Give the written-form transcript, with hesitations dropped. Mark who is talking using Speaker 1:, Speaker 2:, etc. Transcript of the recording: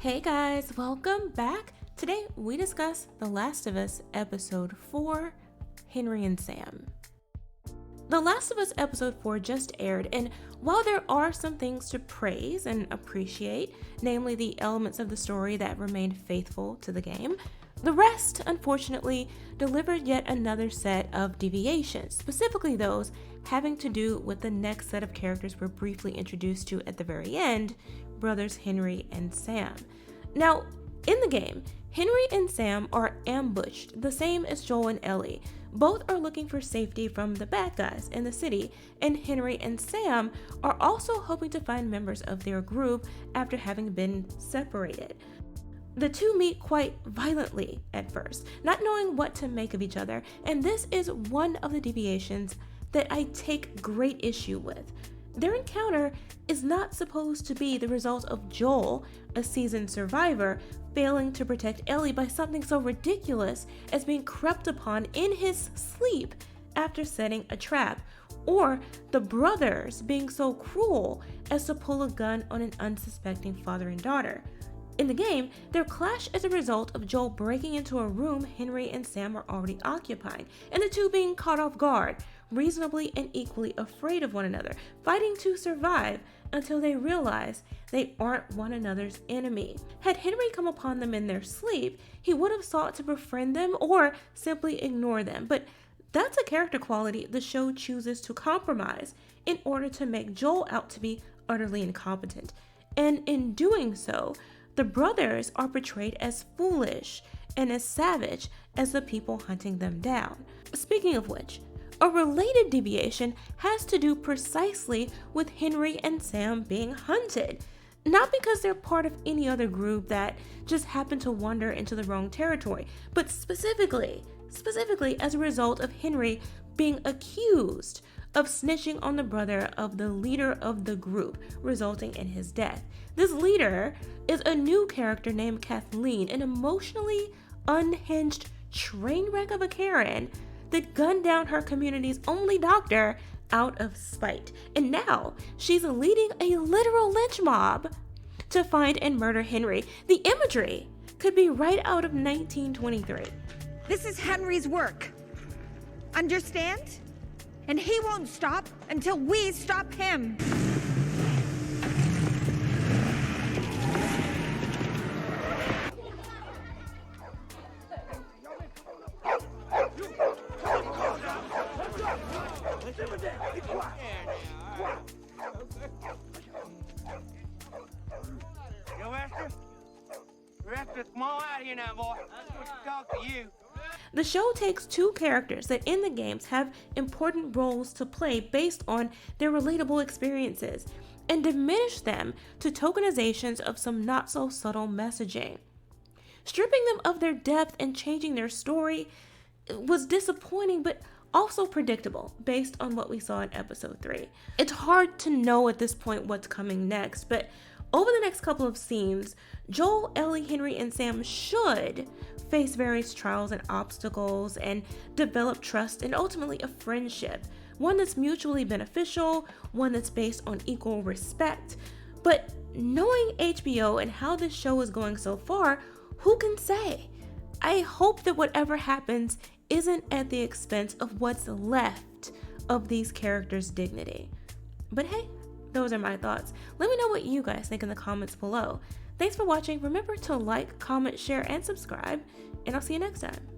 Speaker 1: Hey guys, welcome back. Today we discuss The Last of Us episode 4, Henry and Sam. The Last of Us episode 4 just aired, and while there are some things to praise and appreciate, namely the elements of the story that remained faithful to the game, the rest, unfortunately, delivered yet another set of deviations, specifically those having to do with the next set of characters we're briefly introduced to at the very end, brothers Henry and Sam. Now, in the game, Henry and Sam are ambushed, the same as Joel and Ellie. Both are looking for safety from the bad guys in the city, and Henry and Sam are also hoping to find members of their group after having been separated. The two meet quite violently at first, not knowing what to make of each other, and this is one of the deviations that I take great issue with. Their encounter is not supposed to be the result of Joel, a seasoned survivor, failing to protect Ellie by something so ridiculous as being crept upon in his sleep after setting a trap, or the brothers being so cruel as to pull a gun on an unsuspecting father and daughter. In the game, their clash is a result of Joel breaking into a room Henry and Sam are already occupying, and the two being caught off guard, reasonably and equally afraid of one another, fighting to survive until they realize they aren't one another's enemy. Had Henry come upon them in their sleep, he would have sought to befriend them or simply ignore them, but that's a character quality the show chooses to compromise in order to make Joel out to be utterly incompetent. And in doing so, the brothers are portrayed as foolish and as savage as the people hunting them down. Speaking of which, a related deviation has to do precisely with Henry and Sam being hunted. Not because they're part of any other group that just happened to wander into the wrong territory, but specifically as a result of Henry being accused of snitching on the brother of the leader of the group, resulting in his death. This leader is a new character named Kathleen, an emotionally unhinged train wreck of a Karen that gunned down her community's only doctor out of spite. And now she's leading a literal lynch mob to find and murder Henry. The imagery could be right out of 1923.
Speaker 2: This is Henry's work. Understand? And he won't stop until we stop him.
Speaker 3: Come on out here now, boy. I want to talk to you.
Speaker 1: The show takes two characters that in the games have important roles to play based on their relatable experiences and diminish them to tokenizations of some not so subtle messaging. Stripping them of their depth and changing their story was disappointing but also predictable based on what we saw in episode 3. It's hard to know at this point what's coming next, but over the next couple of scenes, Joel, Ellie, Henry, and Sam should face various trials and obstacles and develop trust and ultimately a friendship, one that's mutually beneficial, one that's based on equal respect. But knowing HBO and how this show is going so far, who can say? I hope that whatever happens isn't at the expense of what's left of these characters' dignity. But hey, those are my thoughts. Let me know what you guys think in the comments below. Thanks for watching. Remember to like, comment, share, and subscribe, and I'll see you next time.